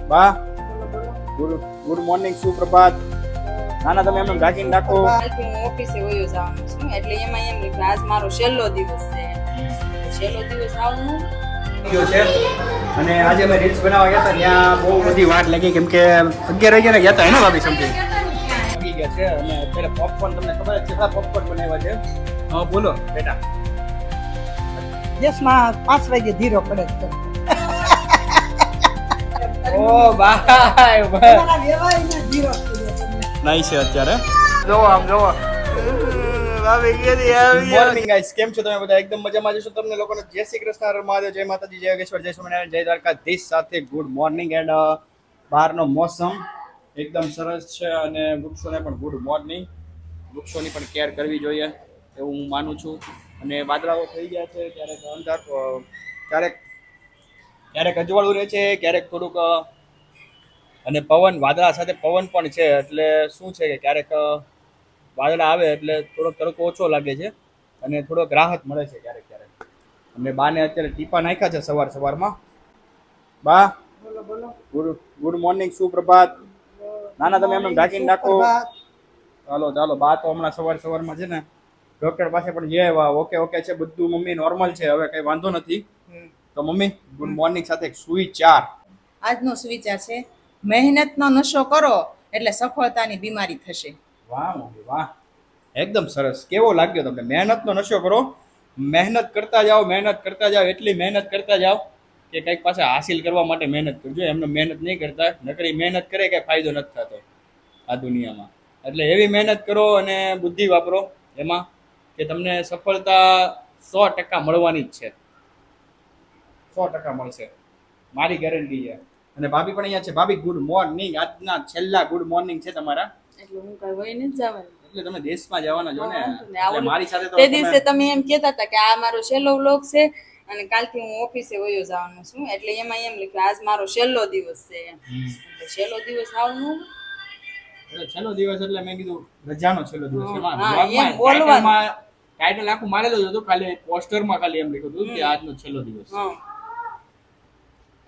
બા good morning સુપ્રભાત. નાના તમે એમને ઢાંકીને રાખો. હું ઓફિસે વયો જવાનું છું એટલે એમાં એમ કે આજ મારો છેલ્લો દિવસ છે. છેલ્લો દિવસ આવવાનું છે અને આજે અમે રીલ્સ બનાવવા ગયા હતા ત્યાં બહુ બધી વાત લાગી કેમ કે 11 વાગ્યાના ગયા હતા ને ભાભી સમજી આવી ગયા છે અને અત્યારે પોપકોર્ન તમને ખબર છે કેટલા પોપકોર્ન બનાવ્યા છે. હા બોલો બેટા. દેશમાં 5 વાગે ધીરો પડે છે. ઓ બાય તમારા વ્યવહારમાં ધીરો પડે છે. નાઈ છે અત્યારે જોવો આમ જોવો. મોર્નિંગ ગાઈસ, કેમ છો તમે બધા? એકદમ મજામાં જશો. તમને લોકોને જય શ્રી કૃષ્ણ, મહાદેવ, જય માતાજી, જય યોગેશ્વર, જય સ્વામિનારાયણ, જય દ્વારકાધીશ સાથે ગુડ મોર્નિંગ. એન્ડ બહારનો મોસમ એકદમ સરસ છે અને વૃક્ષોને પણ ગુડ મોર્નિંગ. વૃક્ષોની પણ કેર કરવી જોઈએ એવું હું માનું છું. અને વાદળાઓ થઈ ગયા છે, ક્યારેક અંધાર, ક્યારેક અજવાળું રહે છે, ક્યારેક થોડુંક અને પવન, વાદળા સાથે પવન પણ છે. એટલે શું છે કે ક્યારેક વાદળા આવે એટલે થોડોક તડકો ઓછો લાગે છે અને થોડોક રાહત મળે છે ક્યારેક ક્યારેક. અને બાને અત્યારે ટીપા નાખ્યા છે સવારમાં. બા ગુડ મોર્નિંગ સુપ્રભાત. નાના તમે એમને ઢાંકીને રાખો. ચાલો બા તો હમણાં સવારમાં છે ને ડોક્ટર પાસે પણ જઈ આવ્યા. ઓકે છે બધું, મમ્મી નોર્મલ છે, હવે કઈ વાંધો નથી. તો મમ્મી ગુડ મોર્નિંગ સાથે સુવિચાર. આજનો સુવિચાર છે, મહેનતનો નશો કરો એટલે સફળતાની બીમારી થશે. વાહ મમ્મી વાહ, એકદમ સરસ. કેવો લાગ્યો તમને? મહેનતનો નશો કરો, મહેનત કરતા જાઓ, એટલી મહેનત કરતા જાઓ કે કંઈક પાસે હાસિલ કરવા માટે મહેનત કરજો. એમને મહેનત નહીં કરતા, નકરી મહેનત કરે કઈ ફાયદો નથી થતો આ દુનિયામાં. એટલે એવી મહેનત કરો અને બુદ્ધિ વાપરો એમાં કે તમને સફળતા 100% મળવાની જ છે. 100% મળશે, મારી ગેરંટી છે. અને ભાભી પણ અહીંયા છે. ભાભી ગુડ મોર્નિંગ. આજના છેલ્લા ગુડ મોર્નિંગ છે તમારા. એટલે હું કઈ વઈ નથી જવાની. એટલે તમે દેશમાં જવાના છો ને, મારી સાથે તો તે દિવસે તમે એમ કહેતા હતા કે આ મારો છેલ્લો વ્લોગ છે અને કાલથી હું ઓફિસે વયો જવાનું છું એટલે એમાં એમ લખ્યું આજ મારો છેલ્લો દિવસ છે. એટલે છેલ્લો દિવસ આવવાનું એટલે છેલ્લો દિવસ એટલે મેં કીધું રજાનો છેલ્લો દિવસ. ટાઇટલ આખું મારેલું જ હતું, ખાલી પોસ્ટરમાં ખાલી એમ લખ્યું હતું કે આજનો છેલ્લો દિવસ.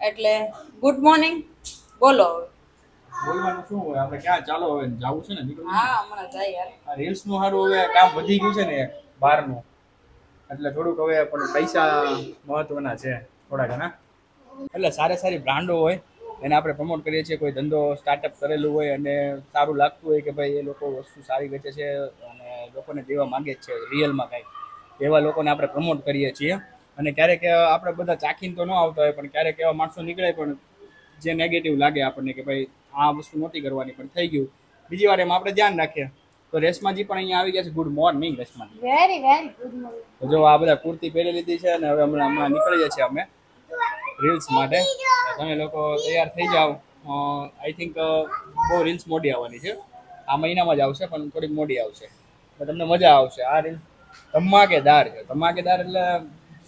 એટલે ગુડ મોર્નિંગ બોલો. બોલવાનું શું હોય, આપણે ક્યાં ચાલો હવે જવું છે ને નીકળવું. હા હમણાં જાય યાર. આ રીલ્સ નું સારું હવે કામ વધી ગયું છે ને બહારનું, એટલે થોડુંક હવે પણ પૈસા મહત્વના છે થોડા ઘણા. એટલે સારી બ્રાન્ડો હોય એને આપણે પ્રમોટ કરીએ છીએ. કોઈ ધંધો સ્ટાર્ટઅપ કરેલું હોય અને સારું લાગતું હોય કે ભાઈ એ લોકો વસ્તુ સારી વેચે છે અને લોકોને દેવા માંગે છે રિયલમાં કાંઈક, એવા લોકોને આપણે પ્રમોટ કરીએ છીએ. અને ક્યારેક આપણે બધા ચાખીને તો ન આવતા હોય પણ ક્યારેક એવા માણસો નીકળે પણ જે નેગેટિવ લાગે આપણને કે ભાઈ આ વસ્તુ નહોતી કરવાની પણ થઈ ગયું, બીજી વાર એમાં આપણે ધ્યાન રાખીએ. તો રેશમાજી પણ અહીંયા આવી ગયા છે. Good morning Reshma ji. Very good morning. તો જો આ બધા કુર્તી પહેરી લીધી છે અને હવે હમણાં નીકળીએ છીએ અમે રીલ્સ માટે. તમે લોકો તૈયાર થઈ જાઓ. આઈ થિંક બહુ રીલ્સ મોડી આવવાની છે, આ મહિનામાં જ આવશે પણ થોડીક મોડી આવશે. તમને મજા આવશે. આ રીલ્સ ધમાકેદાર છે. ધમાકેદાર એટલે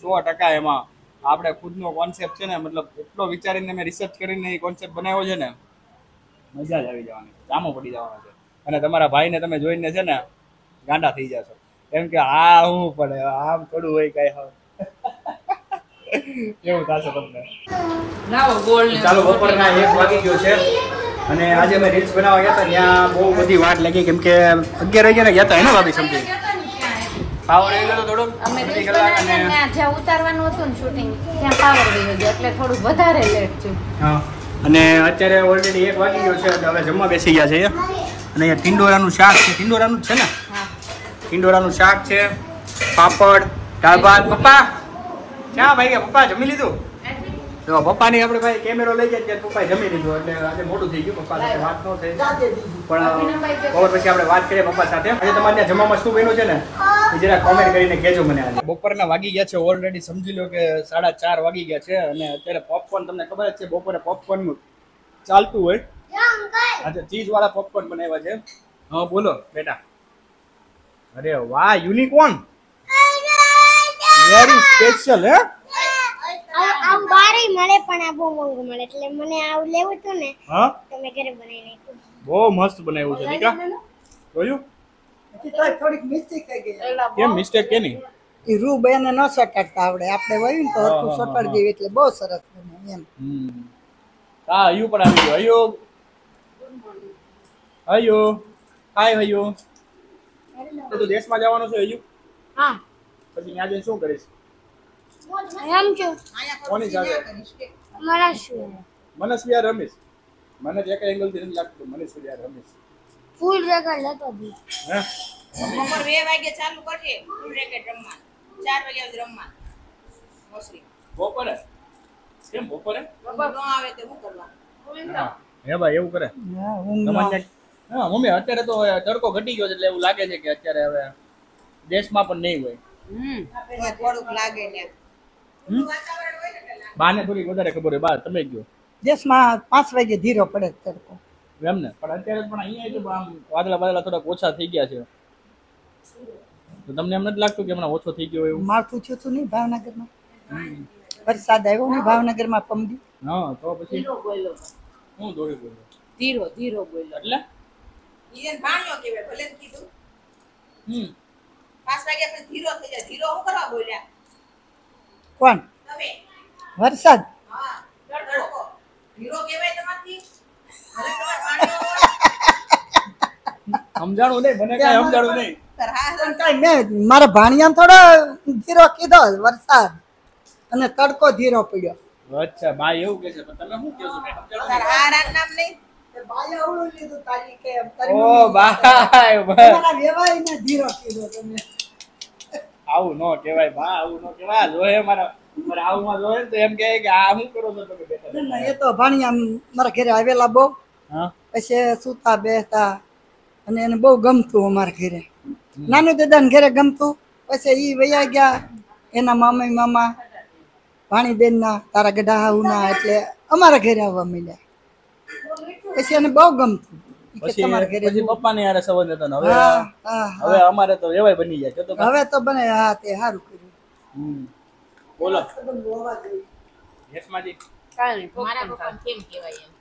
100% એમાં આપણે ખુદનો કોન્સેપ્ટ છે ને, મતલબ એટલો વિચારીને મેં રિસર્ચ કરીને એ કોન્સેપ્ટ બનાવ્યો છે ને, મજા જ આવી જવાની, જામો પડી જવાનો છે. અને તમારા ભાઈને તમે જોઈને છે ને ગાંડા થઈ જશો એમ કે આ હું પડે આમ થોડું હોય કઈ હવે કેવું થશે તમને. ચાલો બપોરના 1 વાગી ગયો છે અને આજે અમે રીલ્સ બનાવવા ગયા હતા ત્યાં બહુ બધી વાત લાગી કેમ કે 11 વાગ્યાના ગયા હતા ને ભાભી સમજી પાવર આવી ગયો થોડુંક. અમે જ્યાં ઉતારવાનું હતું ને શૂટિંગ ત્યાં પાવર ગયો હતો એટલે થોડું વધારે લેટ થયું. હા, અને અત્યારે ઓલરેડી 1 વાગી ગયો છે. હવે જમવા બેસી ગયા છે અને અહીંયા ટિંડોરાનું શાક છે. ટિંડોરાનું જ છે ને? ટિંડોરાનું શાક છે, પાપડ, દાળ ભાત. પપ્પા ક્યાં ભાઈ ગયા? પપ્પા જમી લીધું? તો પપ્પાની આપણે ભાઈ કેમેરો લઈ જાય ત્યારે પપ્પાએ જમી લીધું એટલે આજે મોટું થઈ ગયું. પપ્પા સાથે વાત ન થઈ પણ બપોર પછી આપણે વાત કરીએ પપ્પા સાથે. આજે તમારે ત્યાં જમવામાં શું બન્યું છે ને એ જરા કોમેન્ટ કરીને કહેજો મને. આજે બપોરના વાગી ગયા છે ઓલરેડી, સમજી લો કે 4:30 વાગી ગયા છે અને અત્યારે પોપકોર્ન તમને ખબર જ છે બપોરે પોપકોર્ન ચાલતું હોય. આજે ચીઝ વાળા પોપકોર્ન બનાવ્યા છે. હા બોલો બેટા. અરે વાહ, યુનિકોર્ન, વેરી સ્પેશિયલ. હે આવું બારે મળે પણ આ બહુ મોંઘું મળે એટલે મને આવું લેવું હતું ને. હા તો મેં ઘરે બનાવી નાખ્યું. બહુ મસ્ત બનાવ્યું છે નિકા. જોયું? થોડીક મિસ્ટેક થઈ ગઈ. કેમ મિસ્ટેક કેની? એ રૂ બેને ન સટાડતા આવડે, આપણે વયું ને તો હરખું સટાડી દેવી એટલે બહુ સરસ બને એમ. હા હયું પણ આવી ગયો હયું હયું હાય હયું તો તું દેશમાં જવાનું છે હયું હા પછી ત્યાં જઈને શું કરીશ એમ કે કોની સાથે મારા શું મનસ્વી રમીશ મને જ એક એંગલ થી નથી લાગતું મનસ્વી રમીશ ફૂલ રેકર્ડ લેતો દી હે બપોર 2 વાગે ચાલુ કરજે ફૂલ રેકેટ રમવા 4 વાગે સુધી રમવા મોસરી બપોરે કેમ બપોરે બપોર નો આવે તો શું કરવાનું હા હે ભાઈ એવું કરે હા, ઊંઘ ન તમારે હા મમ્મી અત્યારે તો તડકો ઘટી ગયો છે એટલે એવું લાગે છે કે અત્યારે હવે દેશમાં પણ નહીં હોય તો થોડુંક લાગે ને બાને થોડી વધારે ખબર હોય બા તમે કયો દેશમાં 5 વાગે ધીરો પડે છે તડકો. એમ ને પણ અત્યારે પણ અહીંયા તો આમ વાદળા થોડાક ઓછા થઈ ગયા છે તો તમને એમ નથી લાગતું કે હમણાં ઓછો થઈ ગયો હોય એવું માવઠું થયું હતું નહીં ભાવનગરમાં વરસાદ આવ્યો ને ભાવનગરમાં પમદી હા તો પછી ધીરો બોલ્યો હું દોડી બોલ્યો ધીરો બોલ્યો એટલે ઈયન ભાણ્યો કેવે ભલે ને કીધું હમ 5 વાગે પછી ધીરો થઈ જાય ધીરો હું કરવા બોલ્યા કોણ તમે વરસાદ હા તડકો ધીરો કહેવાય તમારથી ભલે તમાર ભાણ્યો હોય સમજાણું નહીં મને કાંઈ સમજાણું નહીં તાર હા પણ કાંઈ મેં મારા ભાણિયાને થોડો ધીરો કીધો વરસાદ અને તડકો ધીરો પડ્યો અચ્છા બા એવું કે છે પણ તમે શું કહો છો કાંઈ સમજાણું તાર હા રાત નામ નહીં બાએ અવળું લીધું તારી કે એમ નહીં? કરી ઓ ભાઈ તમારા વ્યવહારને ધીરો કીધો તમે આવું ન કહેવાય બા આવું ન કહેવાય જોહે મારા મારા આવુંમાં જોહે ને તો એમ કહે કે આ શું કરો છો તમે બેઠા ના, એ તો ભાણિયા મારા ઘરે આવેલા બહુ હા પછી સુતા બેસતા અને એને બહુ ગમતું અમારા ઘરે નાનું દાદાને ઘરે ગમતું પછી ઈ વયા ગયા એના મામા ભાણીબેનના તારા ગઢા હાઉના એટલે અમારા ઘરે આવવા મળ્યા પછી એને બહુ ગમતું ઈ કે તમારા ઘરે પછી પપ્પાને યાર સંબંધ હતો ને હવે હા હા હવે અમારે તો એવાય બની જાય તો હવે તો બને હા તે સારું કર્યું બોલો યશમાજી કાઈ નહીં મારા પપ્પાને કેમ કહેવાય એમ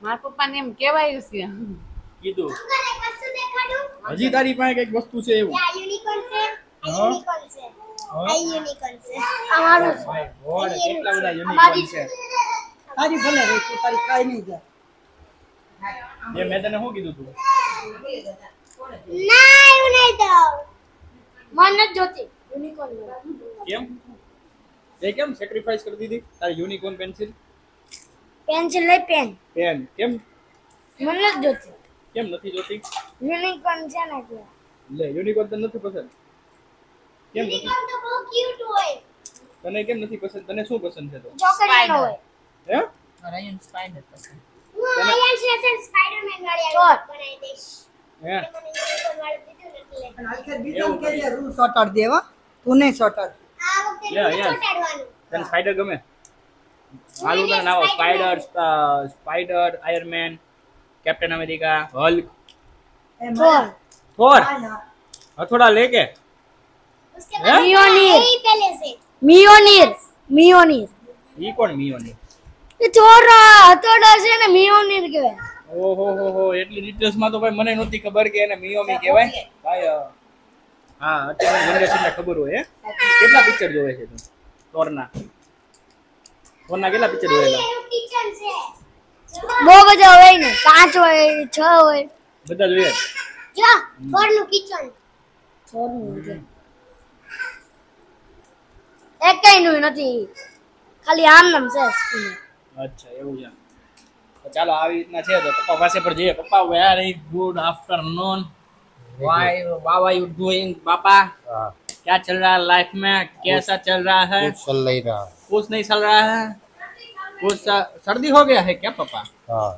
મારા પપ્પાને એમ કહેવાય છે કીધું હજી તારી પાસે કઈક વસ્તુ છે એવું હા? અમારું ભાઈ, ગોળ, કેટલા બધા unicorn છે તારી ભલે રહી તું તારી કાંઈ નહીં જાય જે મેં તને શું કીધું તું ના એવું નહીં તો મન નથી જોતી યુનિકોર્ન કેમ તે કેમ સેક્રિફાઈસ કરી દીધી તારી યુનિકોર્ન પેન્સિલ પેન્સિલ લઈ પેન કેમ મન નથી જોતી કેમ નથી જોતી યુનિકોર્ન છે ને એટલે લે યુનિકોર્ન તને નથી પસંદ કેમ નથી તો બહુ ક્યુટ હોય તને કેમ નથી પસંદ તને શું પસંદ છે તો ચોકલેટ હોય હે રાયન સ્પાઈડર પસંદ હું આયન સેશન સ્પાઈડરમેન વાળી બનાવી દઈશ હે મને યુનિકોર્ન વાળી દીધું ને એટલે પણ આખરે બીજાને કહેજે રૂ સોટાડ દેવા તું નહીં સોટાડ આ વખતે Yeah, મને yeah. ચોટાડવાનું તને સ્પાઈડર ગમે હાલું તને નાવો spider Iron Man Captain America Hulk Thor Thor હથોડા લે કે उसके बाद मियोनीर यही पहले से मियोनीर ઈ કોણ મિયોની ये छोरा हथौड़ा છે ને મિયોનીર કહેવાય ઓહો હો હો એટલી ડિટેલ્સ માં તો ભાઈ મને નહોતી ખબર કે એને મિયોમી કહેવાય ભાઈ હા અત્યારે જનરેશન ને ખબર હોય હે કેટલા પિક્ચર જોવે છે તું થોરના કેટલા પિક્ચર જોયેલા કિચન છે બહુ બધા હોય ને 5 હોય 6 હોય બધા જોઈએ જો થોરનું કિચન થોરનું એક કઈ નું નથી ખાલી આમ નામ છે અચ્છા એવું છે તો ચાલો આવી રીતના છે તો પપ્પા પાસે પર જઈએ પપ્પા very good afternoon why are you doing पापा क्या चल रहा है लाइफ में कैसा चल रहा है चल नहीं रहा कुछ नहीं चल रहा है कुछ सर्दी हो गया है क्या पापा हाँ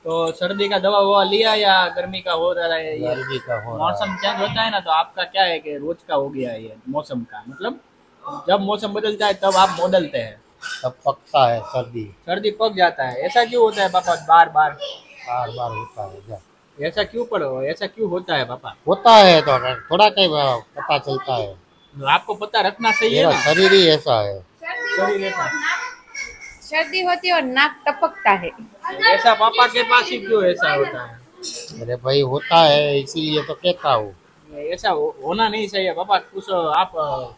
तो सर्दी का दवा ववा लिया या गर्मी का हो रहा है ये गर्मी का हो रहा मौसम चेंज होता है ना तो आपका क्या है कि रोज का हो गया है ये मौसम का मतलब जब मौसम बदलता है तब आप बदलते हैं सब पकता है सर्दी पक जाता है ऐसा क्यों होता है पापा बार बार बार बार होता है क्या ऐसा क्यों पड़ो ऐसा क्यों होता है पापा होता है तो थोड़ा कहीं पता चलता है आपको पता रखना चाहिए मेरा ना शरीर ही ऐसा है शरीर ऐसा सर्दी होती है और नाक टपकता है ऐसा पापा के पास ही क्यों ऐसा होता है अरे भाई होता है इसीलिए तो कहता हूँ ऐसा होना नहीं चाहिए पापा कुछ आप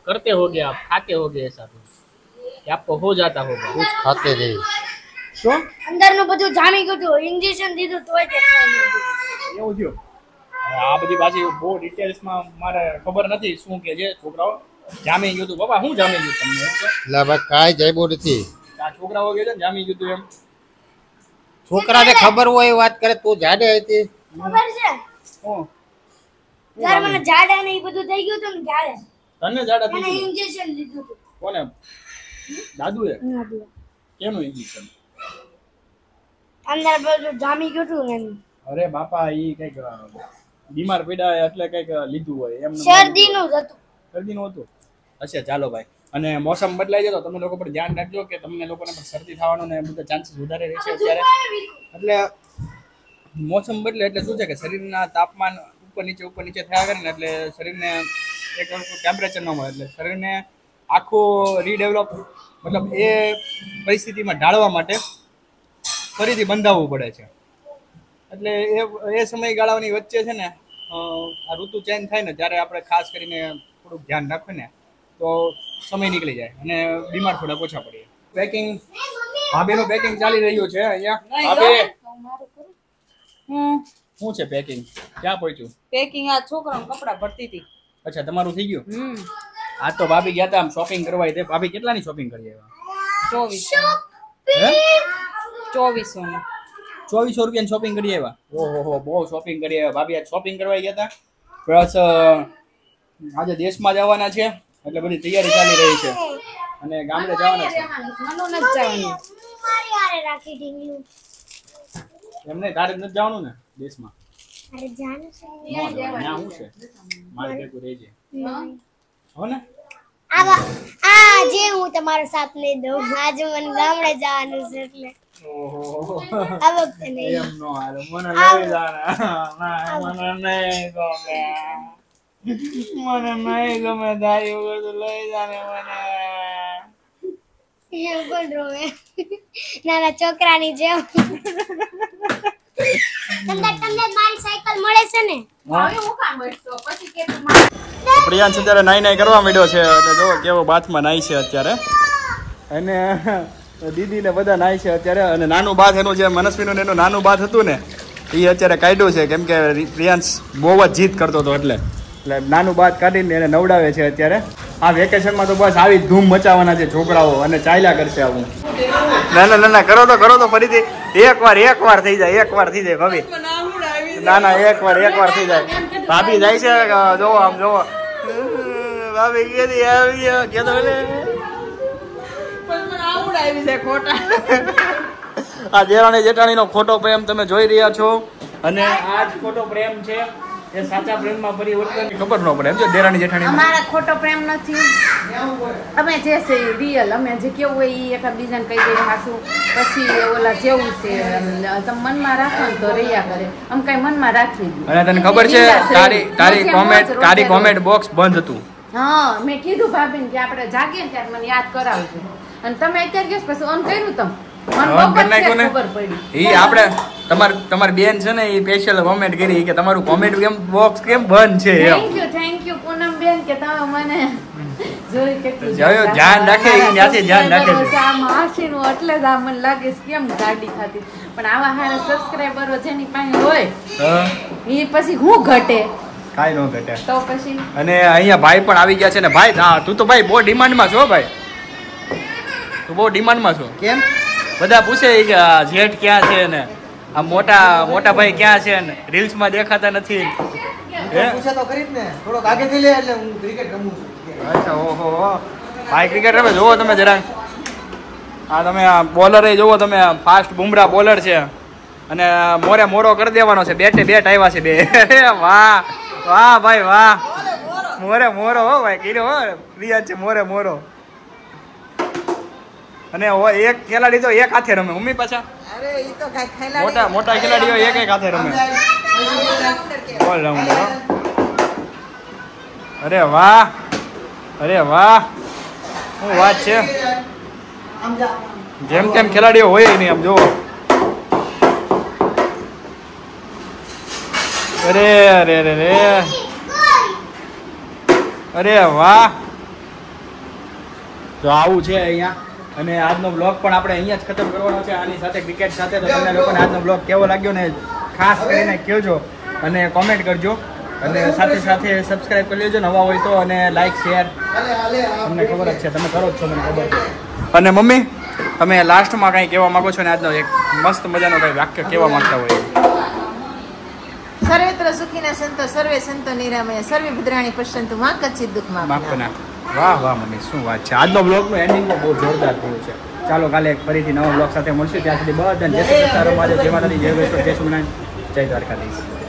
करते होगे आप खाते होगे ऐसा तो कि आपको हो जाता होगा कुछ खाते नहीं તો અંદરનું બધું જામી ગયું હતું, ઇન્જેક્શન દીધું તોય તે ખાઈ નહીં ગયું. એવું થયું. હવે આ બધી પાછી બહુ ડિટેલ્સમાં મારે ખબર નથી શું કે છે છોકરાઓ જામી ગયું હતું. બાપા શું જામી ગયું તમને? એટલે ભાઈ કાંઈ જામ્યું નથી. આ છોકરાઓ કહે છે ને જામી ગયું હતું એમ. છોકરાને ખબર હોય એ વાત કરે, તું જાડે હતી. ખબર છે હું ત્યારે મને ઝાડા ને એ બધું થઈ ગયું હતું ને ત્યારે તને જાડા થઈ મને ગયું? ઇન્જેક્શન લીધું હતું. કોને? દાદુએ? કેનું ઇન્જેક્શન? અંદર બધું જામી ગયું હતું ને અરે બાપા ઈ કઈક બીમાર પડ્યા એટલે કઈક લીધું હોય એમ. શરદીનું જ હતું. શરદીનું હતું. અચ્છા ચાલો ભાઈ. અને મોસમ બદલાઈ જાય તો તમે લોકો પણ ધ્યાન રાખજો કે તમને લોકોને પણ શરદી થવાનો ને બધા ચાન્સીસ વધારે રહેશે અત્યારે. એટલે મોસમ બદલે એટલે શું છે કે શરીરના તાપમાન ઉપર નીચે થયા કરે ને એટલે શરીરને એક ટેમ્પરેચર ન મળે એટલે શરીરને આખું રીડેવલપ મતલબ એ પરિસ્થિતિમાં ઢાળવા માટે ફરીથી બંધાવવું પડે છે. એટલે એ સમયગાળાની વચ્ચે છે ને આ ઋતુ ચેન્જ થાય ને ત્યારે આપણે ખાસ કરીને થોડુંક ધ્યાન રાખવું ને તો સમય નીકળી જાય અને બીમાર થોડા ઓછા પડીએ. પેકિંગ ભાભીનું પેકિંગ ચાલી રહ્યું છે અહીંયા. ભાભી શું છે પેકિંગ? ક્યાં પહોંચ્યું પેકિંગ? આ છોકરાનું કપડા ભરતી હતી. અચ્છા તમારું થઈ ગયું? આ તો ભાભી ગયા હતા આમ શોપિંગ કરવા. ભાભી કેટલાની શોપિંગ કરી આવ્યા? 2400 ની. 2400 રૂપિયાની શોપિંગ કરી આવ્યા? ઓહો બહુ શોપિંગ કરી આવ્યા. ભાભી આજ શોપિંગ કરવા ગયા હતા પ્લસ આજે દેશમાં જવાના છે એટલે બધી તૈયારી ચાલી રહી છે અને ગામડે જવાના છે. મનો નથી જવાનું. મારી હારે રાખી દીધું. એમને તારે નથી જવાનું ને દેશમાં? અરે જાનું છે. ત્યાં શું છે? મારે ભેગું રહેજે હો ને. આ જે હું તમારો સાથ નહીં દઉં. આજે મને ગામડે જવાનું છે એટલે ઓહો આ વખતે નહીં. એમ નો હાલે. મને લઈ જાના. મને નહીં ગમે. મને નહીં ગમે તારી વગર તો લઈ જાને મને. એવું કોણ રોવે? નાના છોકરાની જેમ. તમને મારી સાયકલ મળે છે ને? પ્રિયાંશ અત્યારે નાઈ કરવા માંડ્યો છે એટલે જો કેવો બાથમાં નાઈ છે અત્યારે. અને દીદી ને બધા નાઈ છે અત્યારે. અને નાનું બાથ એનું જે મનસ્વીનું એનું નાનું બાથ હતું ને એ અત્યારે કાઢ્યું છે કેમ કે પ્રિયાંશ બહુ જ જીદ કરતો હતો એટલે નાનું બાથ કાઢીને એને નવડાવે છે અત્યારે. આ વેકેશનમાં તો બસ આવી ધૂમ મચાવવાના છે છોકરાઓ અને ચાલ્યા કરશે આવું. ના કરો તો ફરીથી એકવાર થઈ જાય ભાભી. ના એકવાર થઈ જાય. ભાભી જાય છે જોવો આમ જોવો. ભાભી કેદી આવી કેતો આ દેરાણી જેઠાણીનો ખોટો પ્રેમ તમે જોઈ રહ્યા છો અને આ જ ખોટો પ્રેમ છે એ સાચા પ્રેમમાં પરિવર્તન ખબર ન પડે. એમ જો દેરાણી જેઠાણી અમારા ખોટો પ્રેમ નથી. અમે જે છે રિયલ અમે જે કેવું હોય એ એક બીજાને કહી દઈએ હાસું પછી ઓલા જેવું છે તમે મનમાં રાખો ને તો રહ્યા કરે. આમ કઈ મનમાં રાખી દીધું. અને તને ખબર છે તારી કોમેન્ટ બોક્સ બંધ હતું. હા મેં કીધું ભાભીને કે આપણે જાગીએ ને ત્યારે મને યાદ કરાવજો અને તમે અત્યારે ગેસ પછી ઓન કર્યું તમે તમારી બેન છે ને એ સ્પેશિયલ કોમેન્ટ કરી કે તમારું કોમેન્ટ કેમ બોક્સ કેમ બંધ છે. થેન્ક યુ પૂનમ બેન કે તમે મને જોઈ કેટલું ધ્યાન રાખે માસીનું એટલે જ આ મને લાગે કેમ ગાડી ખાતી પણ આવા હારા સબસ્ક્રાઇબરો જેની પાસે હોય એ પછી હું ઘટે કાઈ નો ઘટે તો પછી. અને અહીંયા ભાઈ પણ આવી ગયા છે ને ભાઈ. હા તું તો ભાઈ બહુ ડિમાન્ડમાં છો ભાઈ. તું બહુ ડિમાન્ડમાં છો. કેમ? બધા પૂછે કે જેઠ ક્યાં છે ને આ મોટા ભાઈ ક્યાં છે ને રીલ્સમાં દેખાતા નથી. પૂછે તો કરી જ ને થોડોક આગેથી લે એટલે હું ક્રિકેટ રમું છું. અચ્છા ઓહો ભાઈ ક્રિકેટ રમે જોવો તમે જરાક. આ તમે આ બોલર જોવો તમે ફાસ્ટ બુમરા બોલર છે અને મોરો કરી દેવાનો છે. બેટ આવ્યા છે 2. વાહ ભાઈ વાહ. મોરો હો ભાઈ કીધો હો પ્રિયા છે મોરો. અને એક ખેલાડી તો એક હાથે રમે. મમ્મી પાછા અરે ઈ તો કાઈ ખેલાડી મોટા ખેલાડીઓ એક હાથે રમે. All rounder. અરે વાહ શું વાત છે. જેમ તેમ ખેલાડીઓ હોય નહીં આમ જોવો. અરે વાહ. તો આવું છે અહીંયા અને આજનો બ્લોગ પણ આપણે અહીંયા જ ખતમ કરવાનો છે આની સાથે ક્રિકેટ સાથે. તો તમને લોકોને આજનો બ્લોગ કેવો લાગ્યો ને ખાસ કરીને કહેજો અને કોમેન્ટ કરજો અને સાથે સાથે સબસ્ક્રાઇબ કરી લેજો નવા હોય તો અને લાઈક શેર તમને ખબર જ છે તમે કરો જ છો મને ખબર છે. અને મમ્મી તમે લાસ્ટમાં કંઈ કહેવા માંગો છો ને આજનો એક મસ્ત મજાનો કંઈ વાક્ય કહેવા માંગતા હોય? સર્વેત્ર સુખીના સંતો સર્વે સંતો નિરામય સર્વે ભદ્રાણી પશ્યંતુ માં કચ્છિત દુઃખમાં માફ. વાહ વાહ મમ્મી શું વાત છે. આજનો બ્લોગનું એન્ડિંગ પણ બહુ જોરદાર થયું છે. ચાલો કાલે ફરીથી નવા બ્લોગ સાથે મળશું. ત્યાં સુધી બધાને જય શ્રી કૃષ્ણ, જય માતાજી, જય વૈષ્ણવ, જય સ્વામિનારાયણ, જય દ્વારકાધીશ.